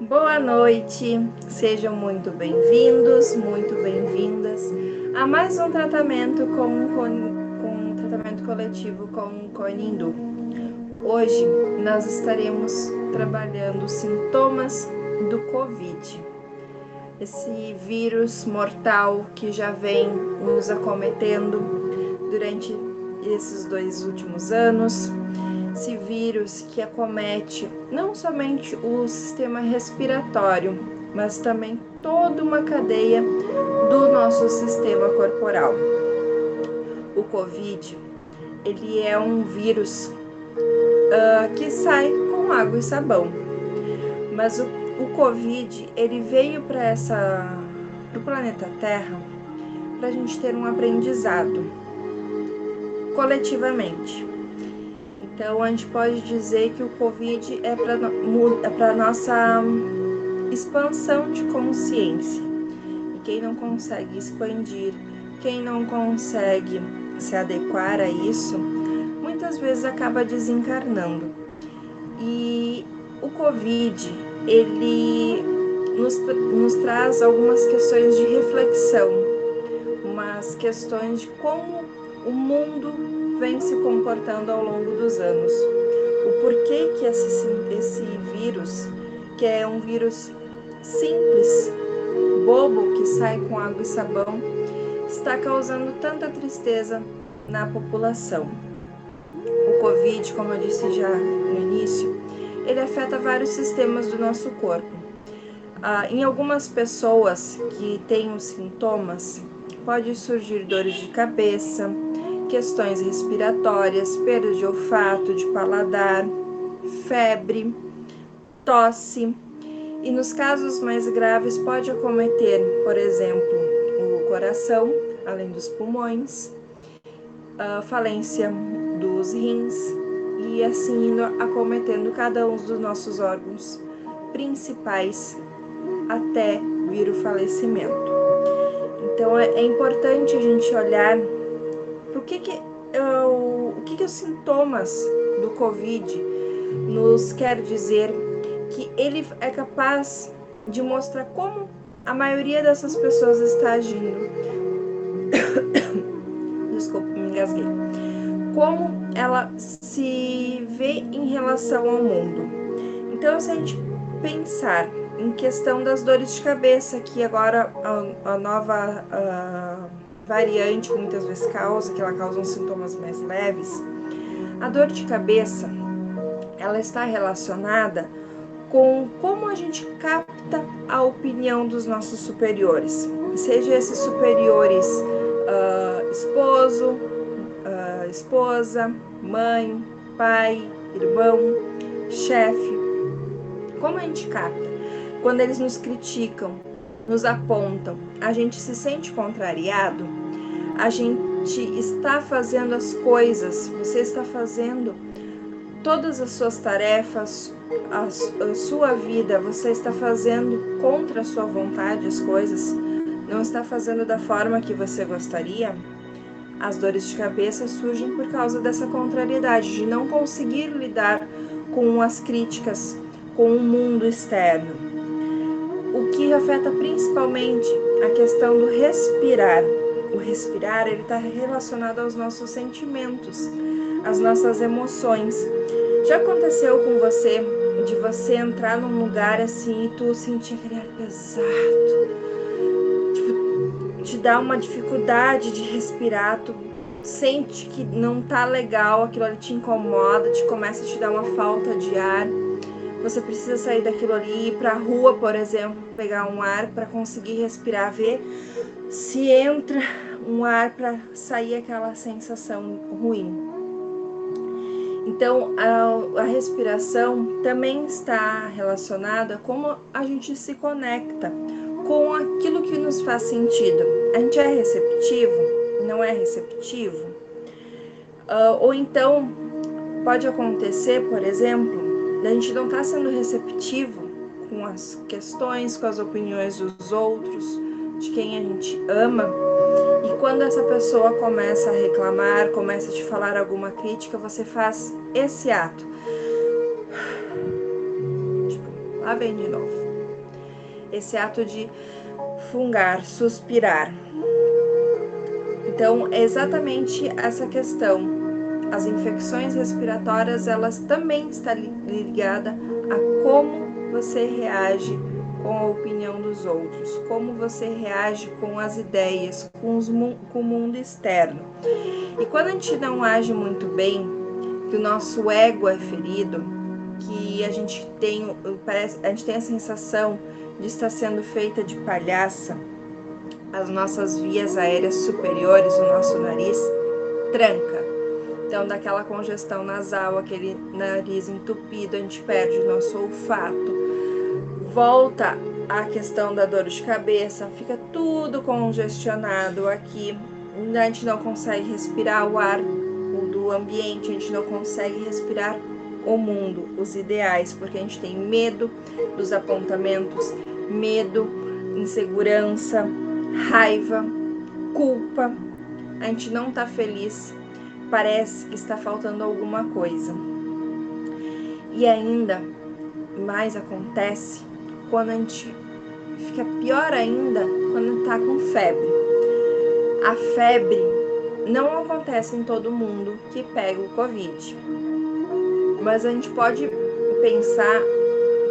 Boa noite, sejam muito bem-vindos, muito bem-vindas a mais um tratamento com tratamento coletivo com Conindu. Hoje nós estaremos trabalhando os sintomas do Covid, esse vírus mortal que já vem nos acometendo durante esses 2 últimos anos. Esse vírus que acomete não somente o sistema respiratório, mas também toda uma cadeia do nosso sistema corporal. O Covid, ele é um vírus que sai com água e sabão, mas o Covid, ele veio para o planeta Terra para a gente ter um aprendizado coletivamente. Então, a gente pode dizer que o Covid é para nossa expansão de consciência. E quem não consegue expandir, quem não consegue se adequar a isso, muitas vezes acaba desencarnando. E o Covid, ele nos traz algumas questões de reflexão, umas questões de como o mundo vem se comportando ao longo dos anos. O porquê que esse vírus, que é um vírus simples, bobo, que sai com água e sabão, está causando tanta tristeza na população. O Covid, como eu disse já no início, ele afeta vários sistemas do nosso corpo. Em algumas pessoas que têm os sintomas, pode surgir dores de cabeça, questões respiratórias, perda de olfato, de paladar, febre, tosse. E nos casos mais graves pode acometer, por exemplo, o coração, além dos pulmões, a falência dos rins e assim indo acometendo cada um dos nossos órgãos principais até vir o falecimento. Então é importante a gente olhar o que os sintomas do Covid nos quer dizer, que ele é capaz de mostrar como a maioria dessas pessoas está agindo. Desculpa, me engasguei. Como ela se vê em relação ao mundo. Então, se a gente pensar em questão das dores de cabeça, que agora a nova variante muitas vezes causa, que ela causa uns sintomas mais leves, a dor de cabeça, ela está relacionada com como a gente capta a opinião dos nossos superiores, seja esses superiores esposo, esposa, mãe, pai, irmão, chefe. Como a gente capta? Quando eles nos criticam, nos apontam, a gente se sente contrariado, a gente está fazendo as coisas, você está fazendo todas as suas tarefas, a sua vida, você está fazendo contra a sua vontade as coisas, não está fazendo da forma que você gostaria. As dores de cabeça surgem por causa dessa contrariedade, de não conseguir lidar com as críticas, com o mundo externo. O que afeta principalmente a questão do respirar. O respirar, ele está relacionado aos nossos sentimentos, às nossas emoções. Já aconteceu com você, de você entrar num lugar assim e tu sentir aquele ar pesado, tipo, te dá uma dificuldade de respirar, tu sente que não tá legal, aquilo ali te incomoda, começa a te dar uma falta de ar. Você precisa sair daquilo ali, ir pra rua, por exemplo, pegar um ar para conseguir respirar, ver se entra um ar para sair aquela sensação ruim. Então, a respiração também está relacionada a como a gente se conecta com aquilo que nos faz sentido. A gente é receptivo? Não é receptivo? Ou então, pode acontecer, por exemplo, a gente não está sendo receptivo com as questões, com as opiniões dos outros, de quem a gente ama. E quando essa pessoa começa a reclamar, começa a te falar alguma crítica, você faz esse ato. Tipo, lá vem de novo. esse ato de fungar, suspirar. Então, é exatamente essa questão. As infecções respiratórias, elas também estão ligadas a como você reage com a opinião dos outros, como você reage com as ideias, com o mundo externo. E quando a gente não age muito bem, que o nosso ego é ferido, que a gente tem a sensação de estar sendo feita de palhaça, as nossas vias aéreas superiores, o nosso nariz, tranca. Então, daquela congestão nasal, aquele nariz entupido, a gente perde o nosso olfato. Volta a questão da dor de cabeça, fica tudo congestionado aqui. A gente não consegue respirar o ar do ambiente, a gente não consegue respirar o mundo, os ideais, porque a gente tem medo dos apontamentos, medo, insegurança, raiva, culpa. A gente não tá feliz, parece que está faltando alguma coisa. E ainda mais acontece quando a gente fica pior ainda quando tá com febre. A febre não acontece em todo mundo que pega o Covid, mas a gente pode pensar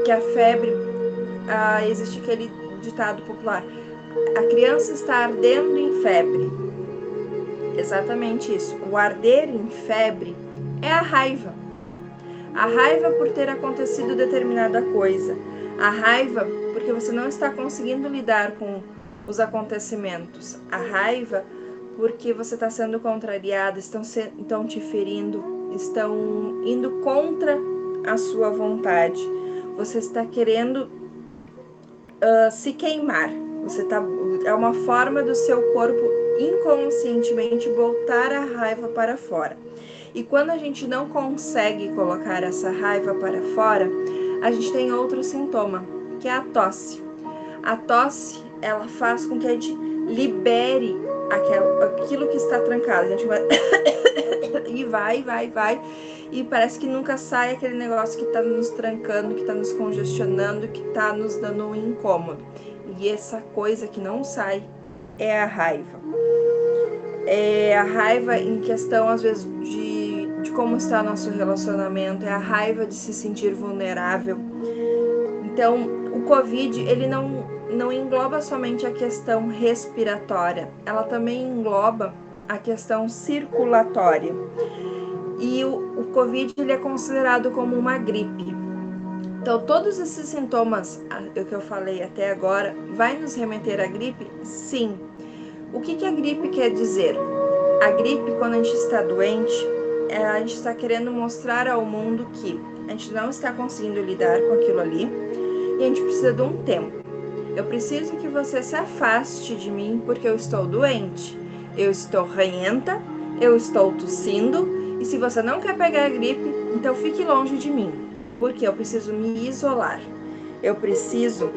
que a febre, existe aquele ditado popular, a criança está ardendo em febre. Exatamente isso. O arder em febre é a raiva. A raiva por ter acontecido determinada coisa. A raiva porque você não está conseguindo lidar com os acontecimentos. A raiva porque você está sendo contrariado, estão te ferindo, estão indo contra a sua vontade. Você está querendo se queimar. É uma forma do seu corpo inconscientemente botar a raiva para fora. E quando a gente não consegue colocar essa raiva para fora, a gente tem outro sintoma, que é a tosse. A tosse, ela faz com que a gente libere aquilo que está trancado. A gente vai e vai, e parece que nunca sai aquele negócio que está nos trancando, que está nos congestionando, que está nos dando um incômodo. E essa coisa que não sai é a raiva. É a raiva em questão, às vezes, de como está nosso relacionamento, é a raiva de se sentir vulnerável. Então, o Covid, ele não engloba somente a questão respiratória, ela também engloba a questão circulatória. E o Covid, ele é considerado como uma gripe. Então, todos esses sintomas, o que eu falei até agora, vai nos remeter à gripe? Sim. O que a gripe quer dizer? A gripe, quando a gente está doente, a gente está querendo mostrar ao mundo que a gente não está conseguindo lidar com aquilo ali e a gente precisa de um tempo. Eu preciso que você se afaste de mim porque eu estou doente, eu estou ranhenta, eu estou tossindo e se você não quer pegar a gripe, então fique longe de mim, porque eu preciso me isolar. Eu preciso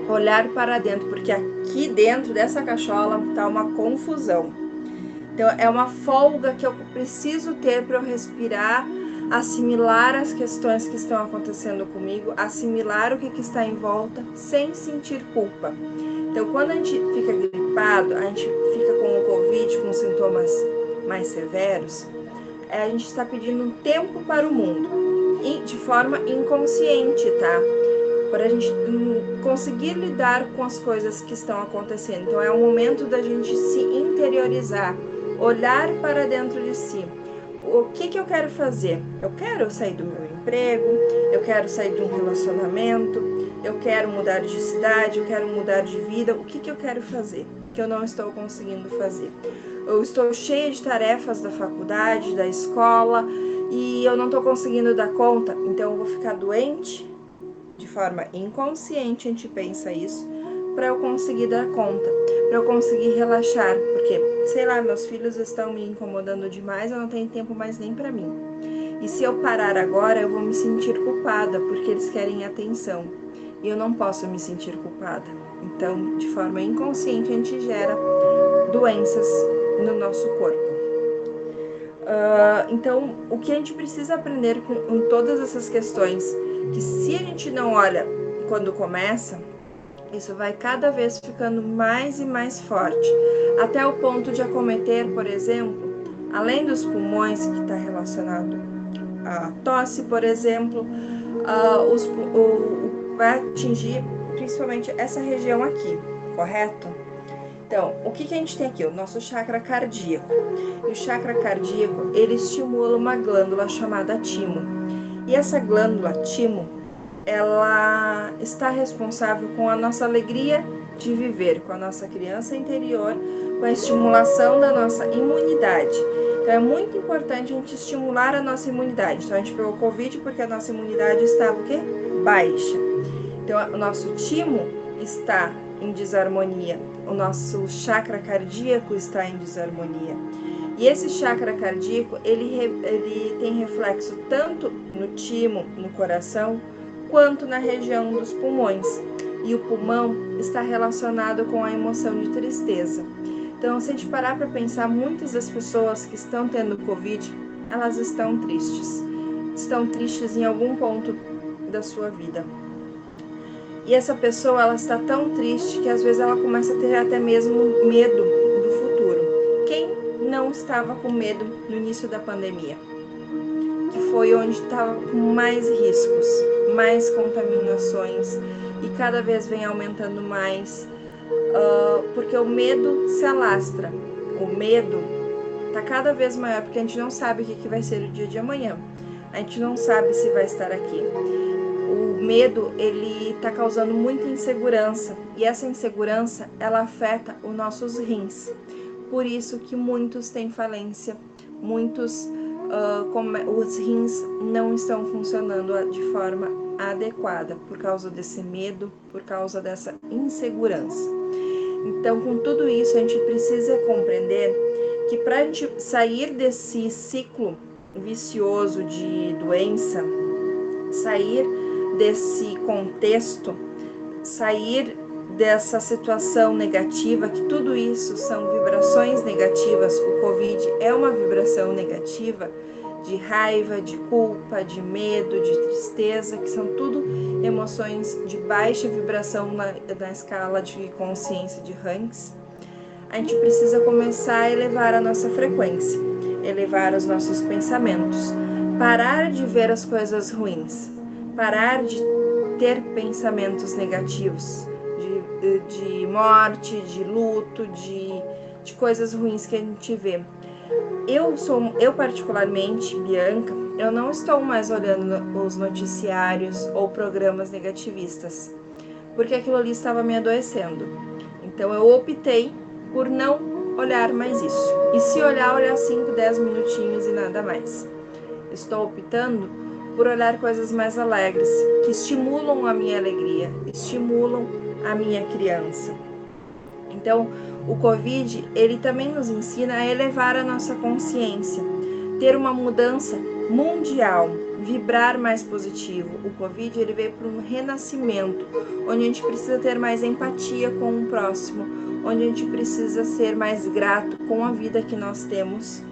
olhar para dentro, porque aqui dentro dessa cachola está uma confusão. Então, é uma folga que eu preciso ter para eu respirar, assimilar as questões que estão acontecendo comigo, assimilar o que está em volta, sem sentir culpa. Então, quando a gente fica gripado, a gente fica com o Covid, com sintomas mais severos, a gente está pedindo um tempo para o mundo, de forma inconsciente, tá? Para a gente conseguir lidar com as coisas que estão acontecendo. Então, é o momento da gente se interiorizar, olhar para dentro de si. O que eu quero fazer? Eu quero sair do meu emprego, eu quero sair de um relacionamento, eu quero mudar de cidade, eu quero mudar de vida. O que eu quero fazer que eu não estou conseguindo fazer? Eu estou cheia de tarefas da faculdade, da escola, e eu não estou conseguindo dar conta, então eu vou ficar doente? De forma inconsciente a gente pensa isso, para eu conseguir dar conta, para eu conseguir relaxar, porque, sei lá, meus filhos estão me incomodando demais, eu não tenho tempo mais nem para mim. E se eu parar agora, eu vou me sentir culpada, porque eles querem atenção, e eu não posso me sentir culpada. Então, de forma inconsciente, a gente gera doenças no nosso corpo. Então, o que a gente precisa aprender com todas essas questões, que se a gente não olha quando começa, Isso vai cada vez ficando mais e mais forte, até o ponto de acometer, por exemplo, além dos pulmões, que está relacionado à tosse, por exemplo, vai atingir principalmente essa região aqui, correto? Então, o que a gente tem aqui? O nosso chakra cardíaco. E o chakra cardíaco, ele estimula uma glândula chamada timo. E essa glândula timo, ela está responsável com a nossa alegria de viver, com a nossa criança interior, com a estimulação da nossa imunidade. Então, é muito importante a gente estimular a nossa imunidade. Então, a gente pegou Covid porque a nossa imunidade estava o quê? Baixa. Então, o nosso timo está em desarmonia, o nosso chakra cardíaco está em desarmonia. E esse chakra cardíaco, ele tem reflexo tanto no timo, no coração, quanto na região dos pulmões. E o pulmão está relacionado com a emoção de tristeza. Então, se a gente parar para pensar, muitas das pessoas que estão tendo Covid, elas estão tristes. Estão tristes em algum ponto da sua vida. E essa pessoa, ela está tão triste que às vezes ela começa a ter até mesmo medo do futuro. Quem não estava com medo no início da pandemia? Que foi onde estava com mais riscos, mais contaminações, e cada vez vem aumentando mais, porque o medo se alastra. O medo está cada vez maior, porque a gente não sabe o que vai ser o dia de amanhã. A gente não sabe se vai estar aqui. O medo, ele está causando muita insegurança, e essa insegurança, ela afeta os nossos rins. Por isso que muitos têm falência, muitos, os rins não estão funcionando de forma adequada, por causa desse medo, por causa dessa insegurança. Então, com tudo isso, a gente precisa compreender que para a gente sair desse ciclo vicioso de doença, sair desse contexto, sair dessa situação negativa, que tudo isso são vibrações negativas. O Covid é uma vibração negativa, de raiva, de culpa, de medo, de tristeza, que são tudo emoções de baixa vibração na escala de consciência de Hang's. A gente precisa começar a elevar a nossa frequência, elevar os nossos pensamentos, parar de ver as coisas ruins, parar de ter pensamentos negativos, de morte, de luto, de coisas ruins que a gente vê. Eu particularmente, Bianca, eu não estou mais olhando os noticiários ou programas negativistas, porque aquilo ali estava me adoecendo. Então eu optei por não olhar mais isso. E se olhar 5, 10 minutinhos e nada mais. Estou optando por olhar coisas mais alegres, que estimulam a minha alegria, estimulam a minha criança. Então, o Covid, ele também nos ensina a elevar a nossa consciência, ter uma mudança mundial, vibrar mais positivo. O Covid, ele veio para um renascimento, onde a gente precisa ter mais empatia com o próximo, onde a gente precisa ser mais grato com a vida que nós temos,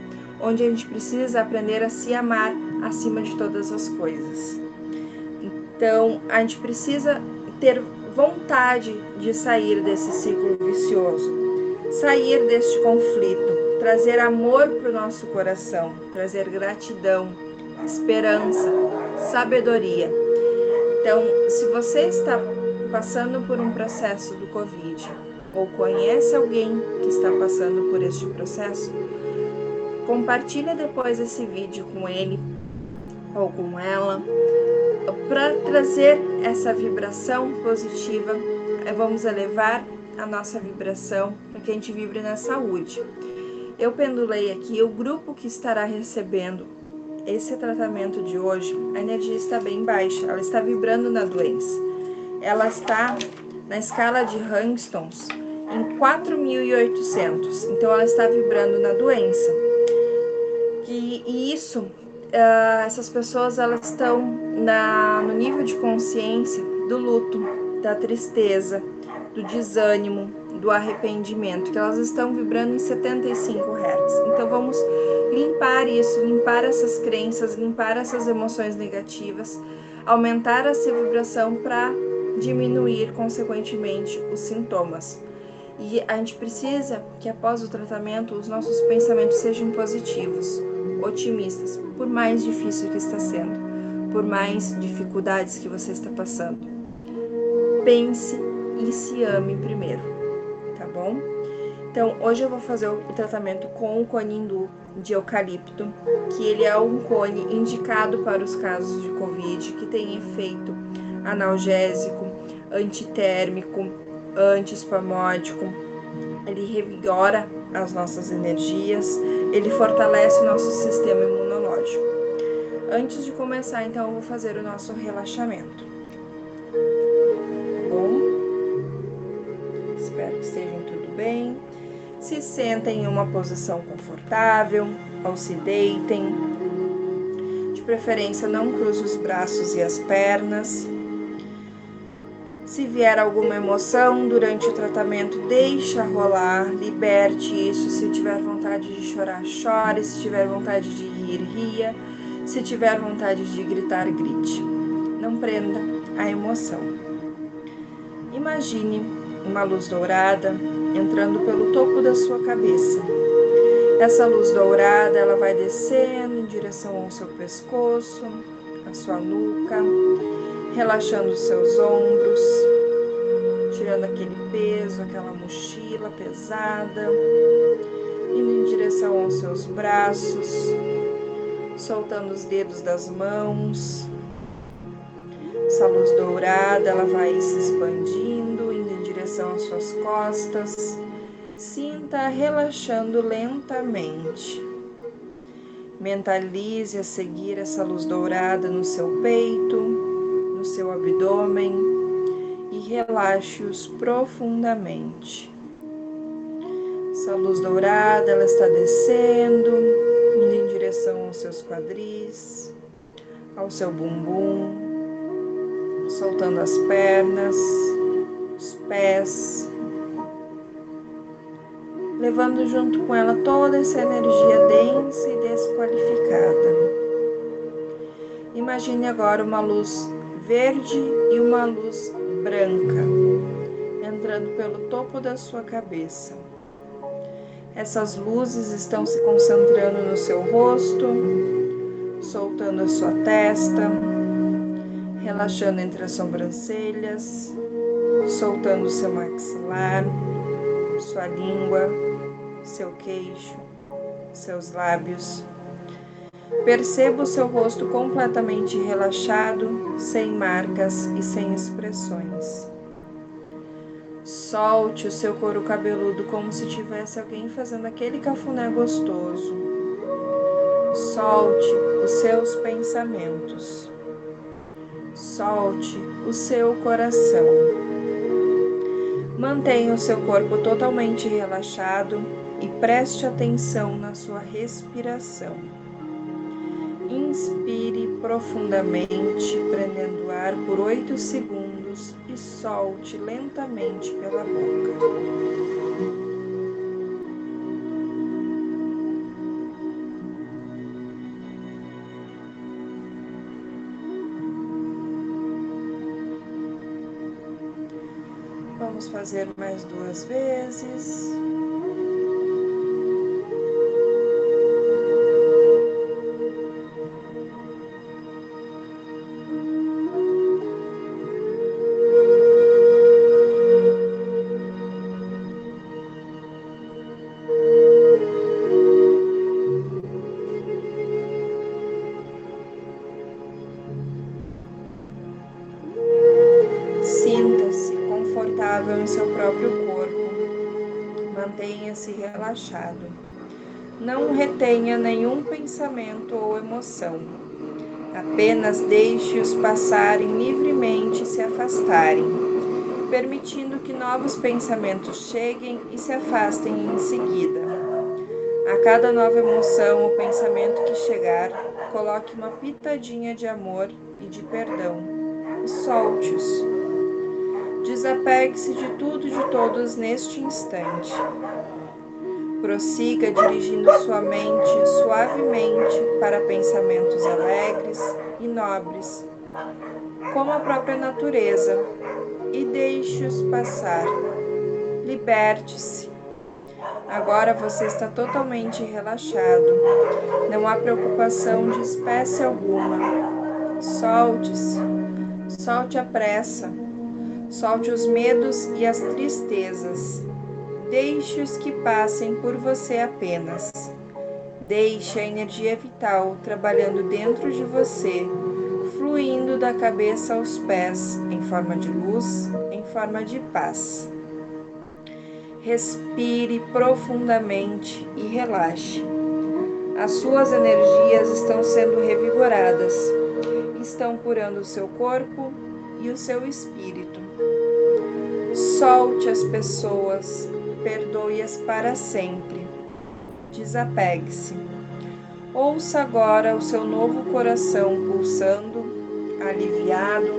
onde a gente precisa aprender a se amar acima de todas as coisas. Então, a gente precisa ter vontade de sair desse ciclo vicioso, sair deste conflito, trazer amor para o nosso coração, trazer gratidão, esperança, sabedoria. Então, se você está passando por um processo do Covid, ou conhece alguém que está passando por este processo, compartilha depois esse vídeo com ele ou com ela, para trazer essa vibração positiva. Vamos elevar a nossa vibração para que a gente vibre na saúde. Eu pendulei aqui o grupo que estará recebendo esse tratamento de hoje. A energia está bem baixa, ela está vibrando na doença. Ela está na escala de Hangstons em 4.800, então ela está vibrando na doença. E isso, essas pessoas, elas estão no nível de consciência do luto, da tristeza, do desânimo, do arrependimento, que elas estão vibrando em 75 Hz. Então vamos limpar isso, limpar essas crenças, limpar essas emoções negativas, aumentar essa vibração para diminuir consequentemente os sintomas. E a gente precisa que após o tratamento os nossos pensamentos sejam positivos, otimistas, por mais difícil que está sendo, por mais dificuldades que você está passando. Pense e se ame primeiro, tá bom? Então, hoje eu vou fazer o tratamento com o cone hindu de eucalipto, que ele é um cone indicado para os casos de Covid, que tem efeito analgésico, antitérmico, antiespasmódico. Ele revigora as nossas energias, ele fortalece o nosso sistema imunológico. Antes de começar, então, eu vou fazer o nosso relaxamento. Tá bom? Espero que estejam tudo bem. Se sentem em uma posição confortável, ou se deitem. De preferência, não cruze os braços e as pernas. Se vier alguma emoção durante o tratamento, deixa rolar, liberte isso. Se tiver vontade de chorar, chore. Se tiver vontade de rir, ria. Se tiver vontade de gritar, grite. Não prenda a emoção. Imagine uma luz dourada entrando pelo topo da sua cabeça. Essa luz dourada, ela vai descendo em direção ao seu pescoço, a sua nuca, relaxando os seus ombros, tirando aquele peso, aquela mochila pesada, indo em direção aos seus braços, soltando os dedos das mãos. Essa luz dourada, ela vai se expandindo, indo em direção às suas costas. Sinta relaxando lentamente. Mentalize a seguir essa luz dourada no seu peito, no seu abdômen e relaxe-os profundamente. Essa luz dourada, ela está descendo, indo em direção aos seus quadris, ao seu bumbum, soltando as pernas, os pés, levando junto com ela toda essa energia densa e desqualificada. Imagine agora uma luz verde e uma luz branca entrando pelo topo da sua cabeça. Essas luzes estão se concentrando no seu rosto, soltando a sua testa, relaxando entre as sobrancelhas, soltando o seu maxilar, sua língua, seu queixo, seus lábios. Perceba o seu rosto completamente relaxado, sem marcas e sem expressões. Solte o seu couro cabeludo como se tivesse alguém fazendo aquele cafuné gostoso. Solte os seus pensamentos. Solte o seu coração. Mantenha o seu corpo totalmente relaxado e preste atenção na sua respiração. Inspire profundamente, prendendo o ar por 8 segundos e solte lentamente pela boca. Vamos fazer mais 2 vezes. Sinta-se confortável em seu próprio corpo. Mantenha-se relaxado. Não retenha nenhum pensamento ou emoção. Apenas deixe-os passarem livremente e se afastarem, permitindo que novos pensamentos cheguem e se afastem em seguida. A cada nova emoção ou pensamento que chegar, coloque uma pitadinha de amor e de perdão e solte-os. Desapegue-se de tudo e de todos neste instante. Prossiga dirigindo sua mente suavemente para pensamentos alegres e nobres, como a própria natureza, e deixe-os passar. Liberte-se. Agora você está totalmente relaxado. Não há preocupação de espécie alguma. Solte-se. Solte a pressa. Solte os medos e as tristezas. Deixe-os que passem por você apenas. Deixe a energia vital trabalhando dentro de você, fluindo da cabeça aos pés, em forma de luz, em forma de paz. Respire profundamente e relaxe. As suas energias estão sendo revigoradas, estão curando o seu corpo e o seu espírito. Solte as pessoas, perdoe-as para sempre. Desapegue-se. Ouça agora o seu novo coração pulsando, aliviado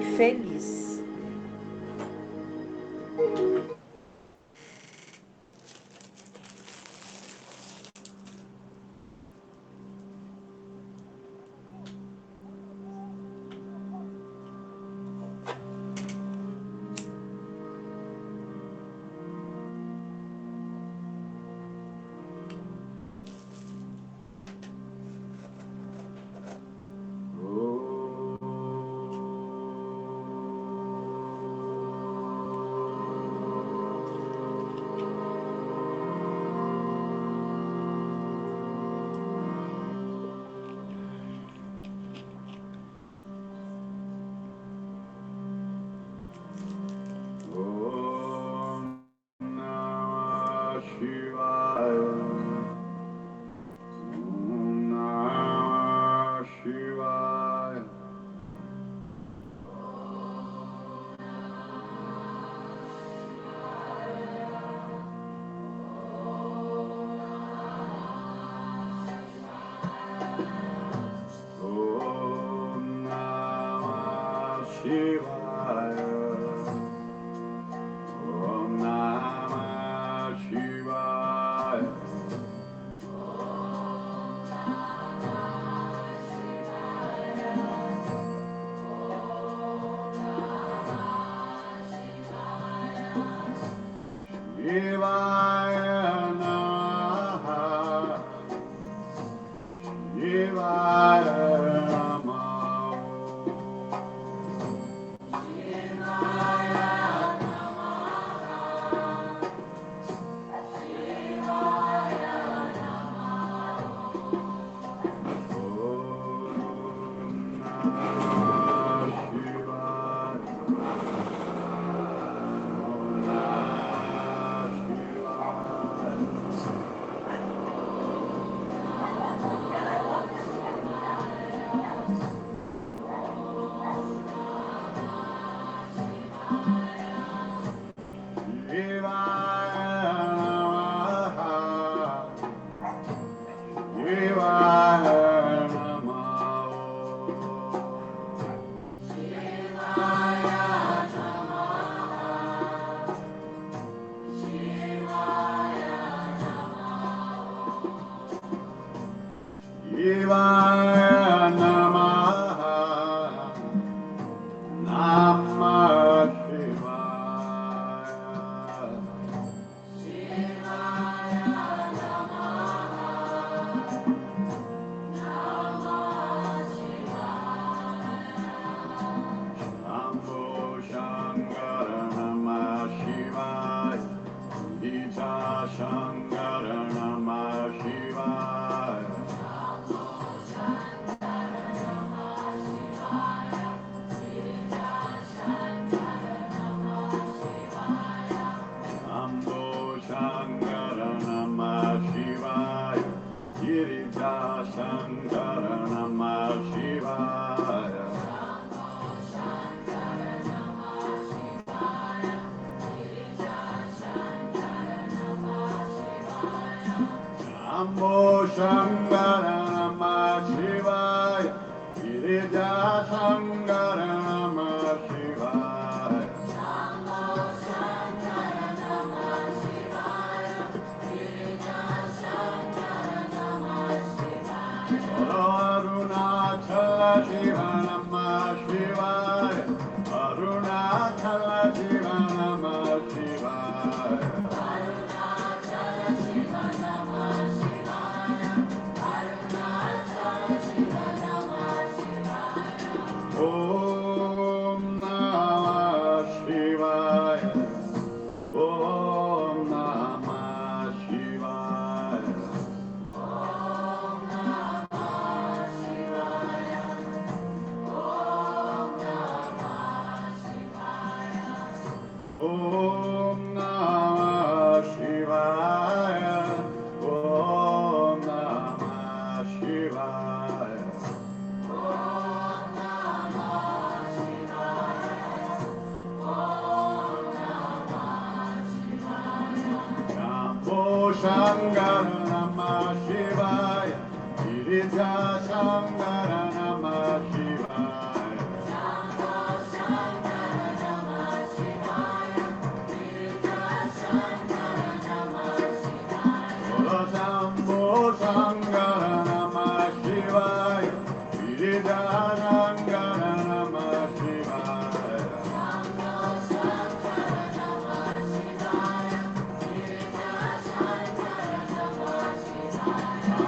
e feliz. Namo Shankara Namah Shivaya. Girija Shankara Namah Shivaya. Namo Shankara Namah Shivaya. Girija Shankara Namah Shivaya. Arunachala Shiva Namah Shivaya. Arunachala Shiva Namah Shivaya. Om Namah Shivaya. Om Namah Shivaya. Om Namah Shivaya. Om Namah Shivaya. Shambho Shankara Namah Shivaya. Girija Shankara Namah Shivaya. Shambho Shankara Namah Shivaya. Girija Shankara Namah Shivaya.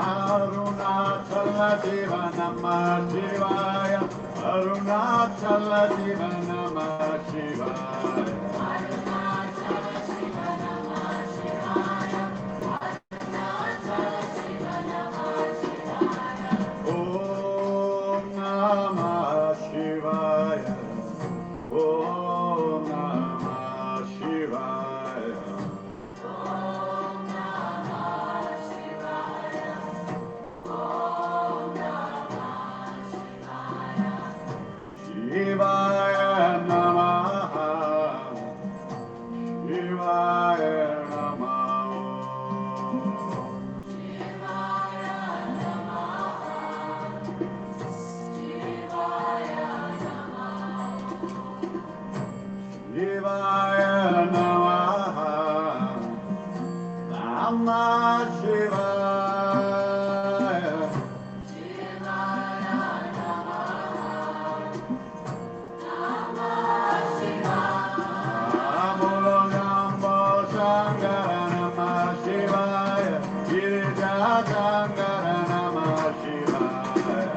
Arunachala Shiva Namah Shivaya. Arunachala Shiva Namah Shivaya. Om Namah Shivaya. Om Namah Shivaya. Shivaya Namaha. Shivaya Namaha. Shivaya Namaha. Namah Shivaya. Bolo Shambho Shankara Namah Shivaya. Girija Shankara Namah Shivaya.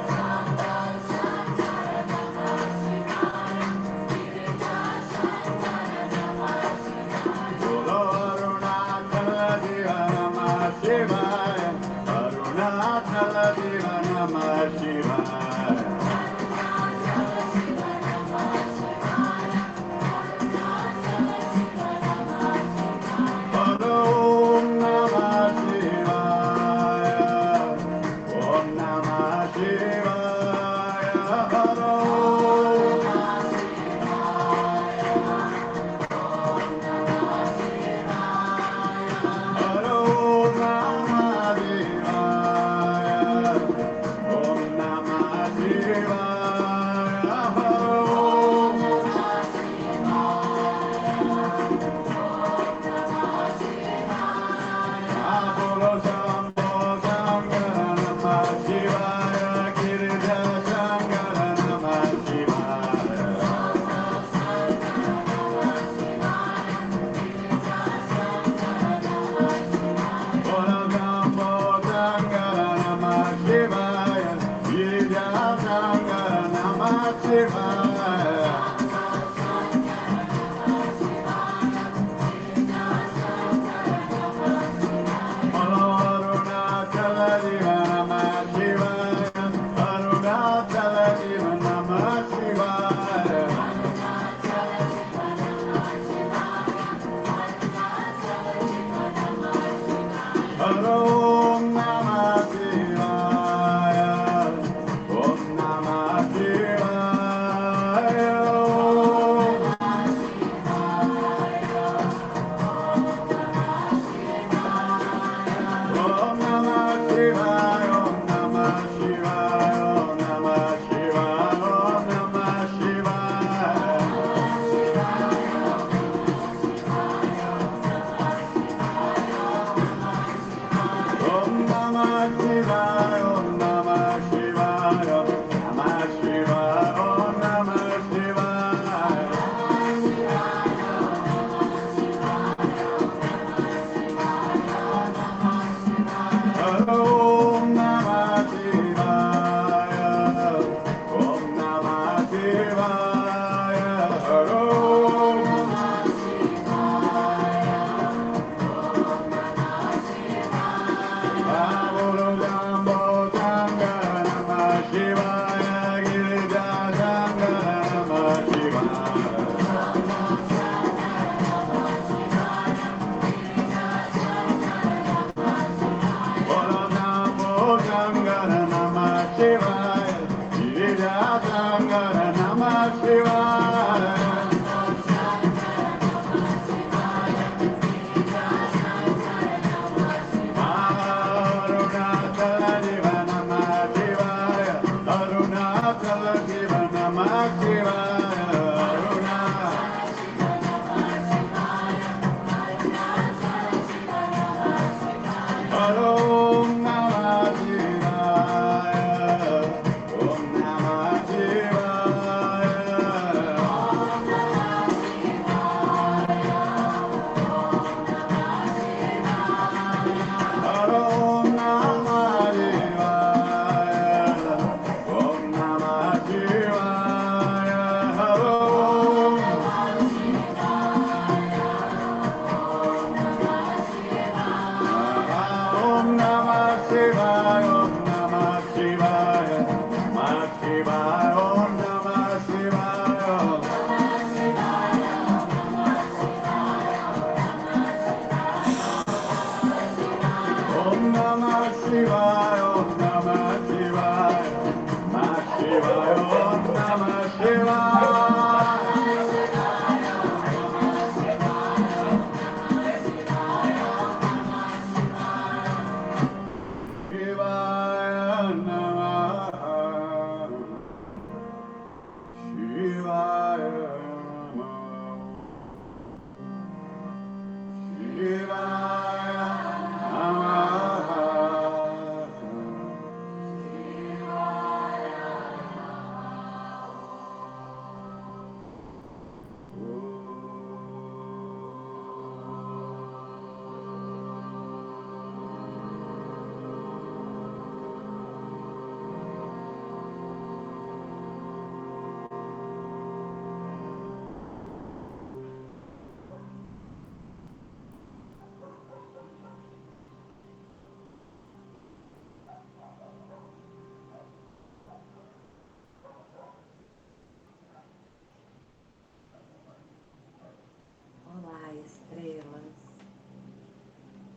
Olá, estrelas.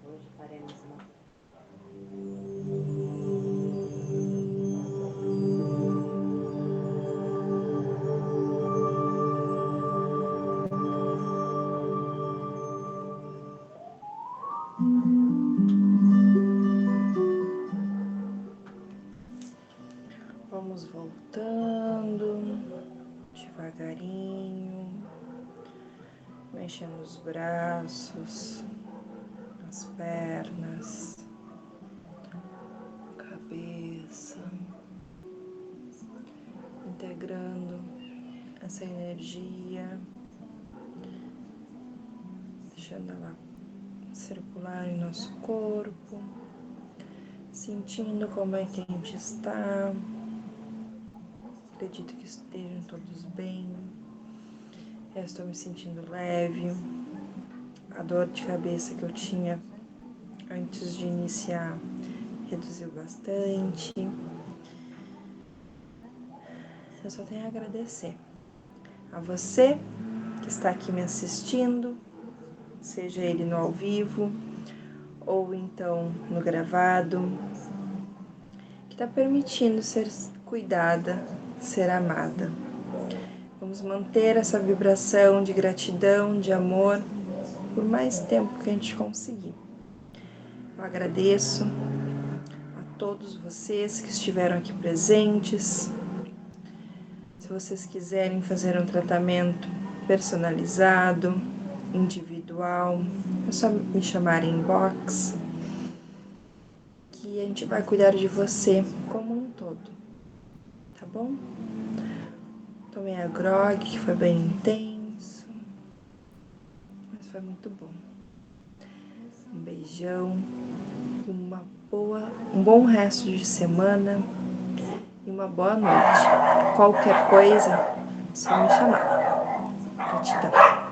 Hoje faremos uma Vamos voltando devagarinho, mexendo os braços, as pernas, cabeça, integrando essa energia, deixando ela circular em nosso corpo, sentindo como é que a gente está. Acredito que estejam todos bem. Eu estou me sentindo leve. A dor de cabeça que eu tinha antes de iniciar reduziu bastante. Eu só tenho a agradecer a você que está aqui me assistindo, seja ele no ao vivo ou então no gravado, que está permitindo ser cuidada, ser amada. Vamos manter essa vibração de gratidão, de amor, por mais tempo que a gente conseguir. Eu agradeço a todos vocês que estiveram aqui presentes. Se vocês quiserem fazer um tratamento personalizado, individual, é só me chamar em inbox, que a gente vai cuidar de você como um todo, tá bom? Tomei a grog, que foi bem intenso, mas foi muito bom. Um beijão, um bom resto de semana e uma boa noite. Qualquer coisa, é só me chamar. Gratidão.